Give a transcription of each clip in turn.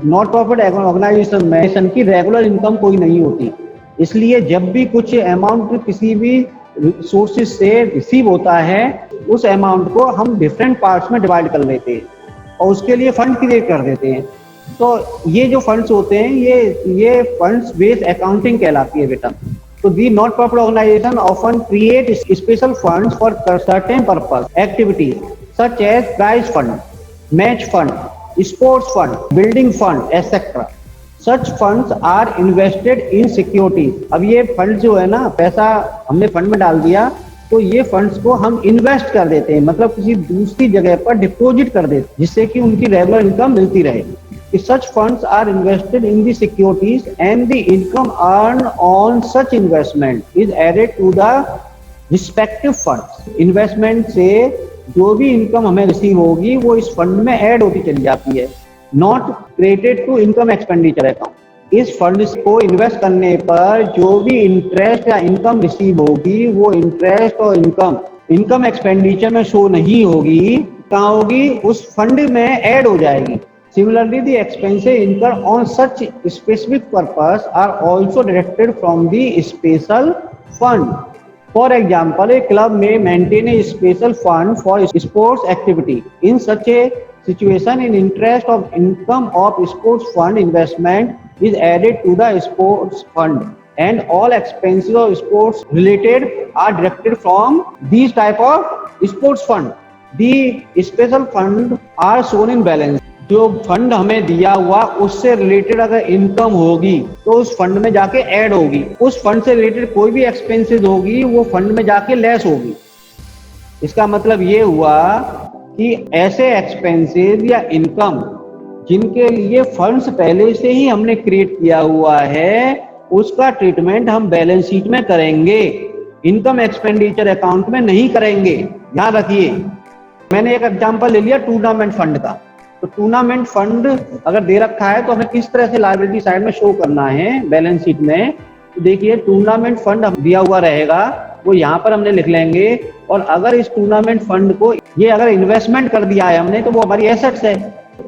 Not profit organisation की regular income कोई नहीं होती, इसलिए जब भी कुछ अमाउंट किसी भी सोर्सेज से रिसीव होता है, उस अमाउंट को हम डिफरेंट पार्ट्स में डिवाइड कर लेते हैं और उसके लिए फंड क्रिएट कर देते हैं। तो ये जो फंड्स होते हैं ये फंड्स बेस्ड अकाउंटिंग कहलाती है बेटा। तो the not profit organisation often create special funds for certain purpose activities such as prize fund, match fund, sports fund, building fund etcetera. Such funds are invested in securities. अब ये fund जो है ना, पैसा हमने फंड में डाल दिया तो ये फंड्स को हम इन्वेस्ट कर देते हैं, मतलब किसी दूसरी जगह पर डिपॉजिट कर देते हैं जिससे कि उनकी रेगुलर इनकम मिलती रहे। Such funds are invested in the securities and the income earned on such investment is added to the respective funds। Investment से जो भी इनकम हमें रिसीव होगी वो इस फंड में ऐड होती चली जाती है। Not credited to income expenditure account. इस फंड को इन्वेस्ट करने पर जो भी इंटरेस्ट या इनकम रिसीव होगी वो इंटरेस्ट और इनकम एक्सपेंडिचर में शो नहीं होगी, कहाँ होगी? उस फंड में ऐड हो जाएगी। Similarly, the expenses incurred on such specific purpose are also deducted from the special fund। For example, a club may maintain a special fund for sports activity। In such a situation, in interest of income of sports fund investment is added to the sports fund, and all expenses of sports related are deducted from these type of sports fund। The special fund are shown in balance। जो fund हमें दिया हुआ उससे related अगर income होगी तो उस fund में जाके ऐड होगी, उस फंड से रिलेटेड कोई भी एक्सपेंसेस होगी वो फंड में जाके लेस होगी। इसका मतलब ये हुआ कि ऐसे एक्सपेंसेस या इनकम जिनके लिए फंड्स पहले से ही हमने क्रिएट किया हुआ है उसका ट्रीटमेंट हम बैलेंस शीट में करेंगे, इनकम एक्सपेंडिचर अकाउंट में नहीं करेंगे। ध्यान रखिए, मैंने एक एग्जांपल ले लिया टूर्नामेंट फंड का। तो टूर्नामेंट फंड अगर दे रखा है तो हमें किस तरह से लायबिलिटी साइड में शो करना है बैलेंस शीट में। तो देखिए टूर्नामेंट फंड दिया हुआ रहेगा वो यहाँ पर हमने लिख लेंगे, और अगर इस टूर्नामेंट फंड को ये अगर इन्वेस्टमेंट कर दिया है हमने तो वो हमारी एसेट्स है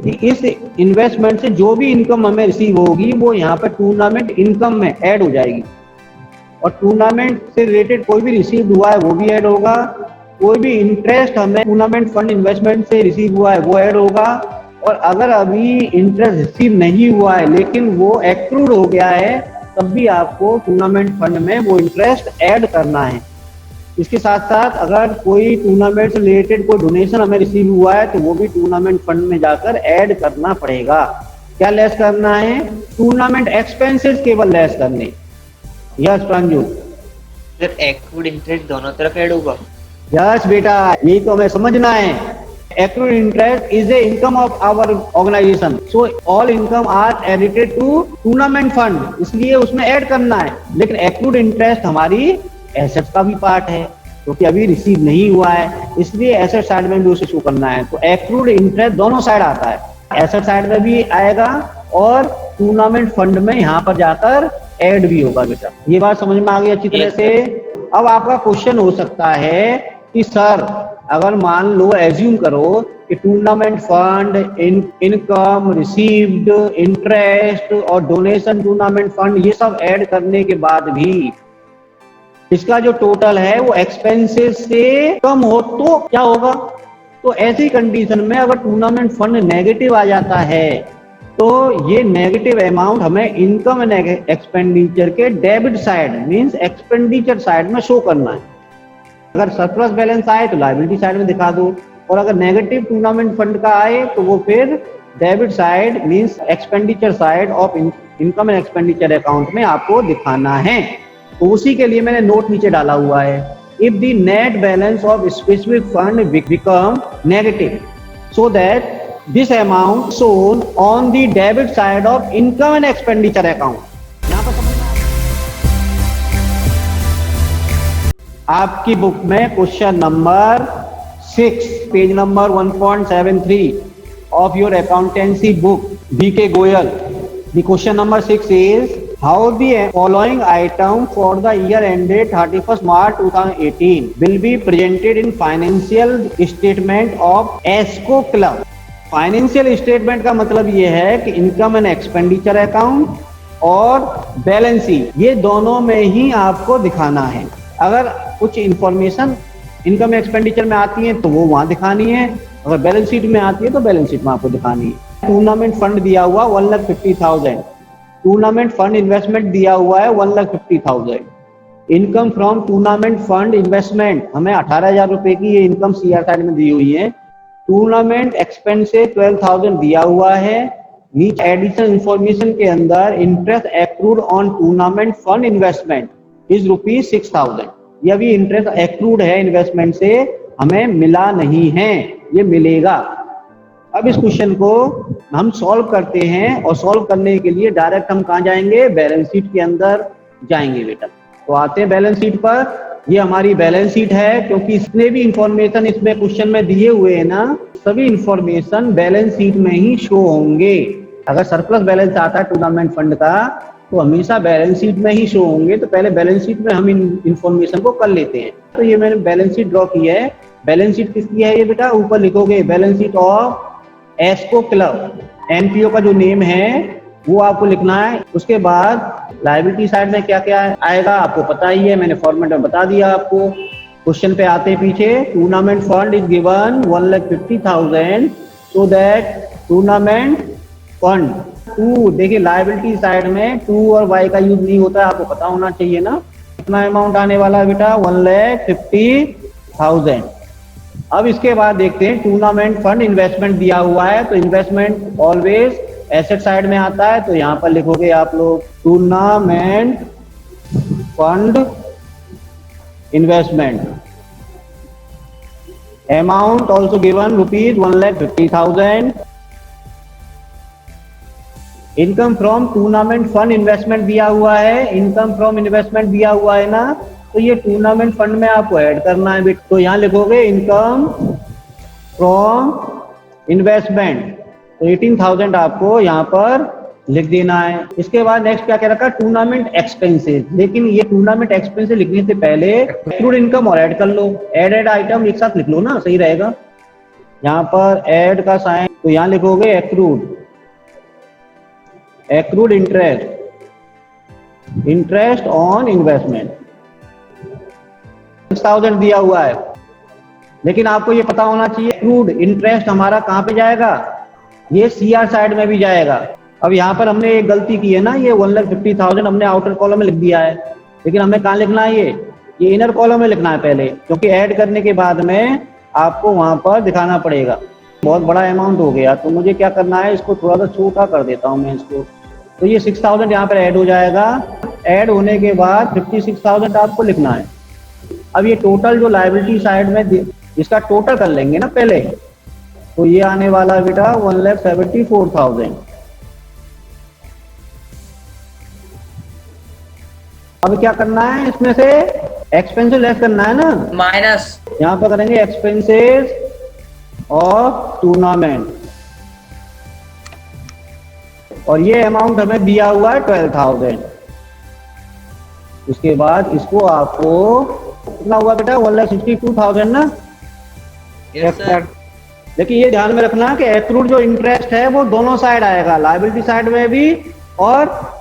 कि इस इन्वेस्टमेंट से जो भी इनकम हमें रिसीव होगी वो यहाँ पर टूर्नामेंट इनकम में ऐड हो जाएगी, और टूर्नामेंट से रिलेटेड कोई भी रिसीव हुआ है वो भी ऐड होगा, कोई भी इंटरेस्ट हमें टूर्नामेंट फंड इन्वेस्टमेंट से रिसीव हुआ है वो ऐड होगा, और अगर अभी इंटरेस्ट रिसीव नहीं हुआ है लेकिन वो एक्रूड हो गया है तब भी आपको टूर्नामेंट फंड में वो इंटरेस्ट ऐड करना है। इसके साथ साथ अगर कोई टूर्नामेंट से रिलेटेड कोई डोनेशन हमें रिसीव हुआ है तो वो भी टूर्नामेंट फंड में जाकर ऐड करना पड़ेगा। क्या लेस करना है? टूर्नामेंट एक्सपेंसेस केवल लेस करने। Yes Pranju sir, accrued interest दोनों तरफ ऐड होगा? यस बेटा, यही तो हमें समझना है। Accrued interest is the income of our organization, so all income are credited to tournament fund, इसलिए उसमें ऐड करना है। लेकिन accrued interest हमारी एसेट्स का भी पार्ट है क्योंकि अभी रिसीव नहीं हुआ है, इसलिए एसेट साइड में भी उसे शो करना है। तो accrued interest दोनों साइड आता है, एसेट साइड में भी आएगा और टूर्नामेंट फंड में यहाँ पर जाकर ऐड भी होगा। बेटा ये बात समझ में आ गई अच्छी तरह से। अब आपका क्वेश्चन हो सकता है कि सर अगर मान लो एज्यूम करो कि tournament fund, income received, interest और डोनेशन टूर्नामेंट फंड ये सब ऐड करने के बाद भी इसका जो टोटल है वो एक्सपेंसेस से कम हो तो क्या होगा? तो ऐसी कंडीशन में अगर टूर्नामेंट फंड नेगेटिव आ जाता है तो ये नेगेटिव अमाउंट हमें इनकम एंड एक्सपेंडिचर के debit side means expenditure side में शो करना है। अगर सरप्लस बैलेंस आए तो लायबिलिटी साइड में दिखा दो, और अगर नेगेटिव टूर्नामेंट फंड का आए तो वो फिर debit side means expenditure side of income and expenditure account में आपको दिखाना है। तो उसी के लिए मैंने नोट नीचे डाला हुआ है, if the net balance of specific fund become negative so that this amount shown on the debit side of income and expenditure account. यहाँ पर समझना आपकी बुक में question number 6 page number 1.73 of your accountancy book B.K. Goyal. The question number 6 is how the following item for the year ended 31st March 2018 will be presented in financial statement of ESCO Club. Financial statement का मतलब ये है कि income and expenditure account और balance sheet, ये दोनों में ही आपको दिखाना है। अगर कुछ इंफॉर्मेशन इनकम एक्सपेंडिचर में आती है तो वो वहां दिखानी है, अगर बैलेंस शीट में आती है तो बैलेंस शीट में आपको दिखानी है। टूर्नामेंट फंड दिया हुआ 1,50,000, टूर्नामेंट फंड इन्वेस्टमेंट दिया हुआ है 1,50,000। Income from tournament fund investment हमें 18,000 रुपए की ये इनकम सीआर साइड में दी हुई है। टूर्नामेंट एक्सपेंसेस 12,000 दिया हुआ है। नीचे एडिशनल इंफॉर्मेशन के अंदर interest accrued on tournament fund investment is ₹6,000। ये भी इंटरेस्ट एक्रूड है इन्वेस्टमेंट से, हमें मिला नहीं है, ये मिलेगा। अब इस क्वेश्चन को हम सॉल्व करते हैं और सॉल्व करने के लिए डायरेक्ट हम कहाँ जाएंगे, बैलेंस शीट के अंदर जाएंगे बेटा। तो आते हैं बैलेंस शीट पर। ये हमारी बैलेंस शीट है, क्योंकि इसने भी इंफॉर्मेशन इसमें क्वेश्चन में दिए हुए हैं ना, सभी इंफॉर्मेशन बैलेंस शीट में ही शो होंगे। अगर सरप्लस बैलेंस आता है टूर्नामेंट फंड का तो हमेशा बैलेंस शीट में ही शो होंगे। तो पहले बैलेंस शीट में हम इन इंफॉर्मेशन को कर लेते हैं। तो ये मैंने बैलेंस शीट ड्रॉ की है। बैलेंस शीट किसकी है ये बेटा, ऊपर लिखोगे बैलेंस शीट ऑफ एस्को क्लब, एनपीओ का जो नेम है वो आपको लिखना है। उसके बाद लायबिलिटी साइड में क्या क्या आएगा आपको पता ही है, मैंने फॉर्मेट में बता दिया आपको। क्वेश्चन पे आते पीछे, tournament fund is given 1,50,000 so that tournament fund to, देखिए लायबिलिटी साइड में टू और वाई का यूज नहीं होता है, आपको पता होना चाहिए ना। कितना अमाउंट आने वाला है बेटा, 1,50,000। अब इसके बाद देखते हैं टूर्नामेंट फंड इन्वेस्टमेंट दिया हुआ है, तो इन्वेस्टमेंट ऑलवेज एसेट साइड में आता है। तो यहाँ पर लिखोगे आप लोग tournament fund investment, amount also given ₹1,50,000। Income from tournament fund investment दिया हुआ है, इनकम फ्रॉम इन्वेस्टमेंट दिया हुआ है ना, तो ये टूर्नामेंट फंड में आपको ऐड करना है। तो यहाँ लिखोगे इनकम फ्रॉम इन्वेस्टमेंट, तो 18,000 आपको यहाँ पर लिख देना है। इसके बाद नेक्स्ट क्या कह रखा है, टूर्नामेंट एक्सपेंसेस। लेकिन ये टूर्नामेंट एक्सपेंसेस लिखने से पहले एक्रूड इनकम और ऐड कर लो, ऐड आइटम एक साथ लिख लो ना, सही रहेगा। यहाँ पर ऐड का साइन, तो यहाँ लिखोगे एक्रूड इंटरेस्ट ऑन इन्वेस्टमेंट 6,000 दिया हुआ है। लेकिन आपको ये पता होना चाहिए एक्रूड इंटरेस्ट हमारा कहाँ पे जाएगा, ये सीआर साइड में भी जाएगा। अब यहाँ पर हमने एक गलती की है ना, ये 1,50,000 हमने आउटर कॉलम में लिख दिया है, लेकिन हमें कहाँ लिखना है, ये इनर कॉलम में लिखना है पहले, क्योंकि ऐड करने के बाद में आपको वहां पर दिखाना पड़ेगा। बहुत बड़ा अमाउंट हो गया, तो मुझे क्या करना है, इसको थोड़ा सा छोटा कर देता हूँ मैं इसको। तो ये 6,000 यहाँ पर ऐड हो जाएगा। ऐड होने के बाद 56,000 आपको लिखना है। अब ये टोटल जो लायबिलिटी साइड में इसका टोटल कर लेंगे ना पहले, तो ये आने वाला है बेटा 1,74,000। अब क्या करना है, इसमें से एक्सपेंसेस लेस करना है ना, माइनस। यहाँ पर करेंगे एक्सपेंसेस ऑफ टूर्नामेंट, और ये अमाउंट हमें दिया हुआ है 12,000। उसके बाद इसको आपको कितना हुआ बेटा, 1,62,000 ना। Yes, sir. लेकिन ये ध्यान में रखना कि एक्रूड जो इंटरेस्ट है वो दोनों साइड आएगा, लायबिलिटी साइड में भी और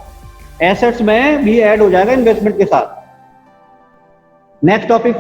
एसेट्स में भी ऐड हो जाएगा इन्वेस्टमेंट के साथ। Next topic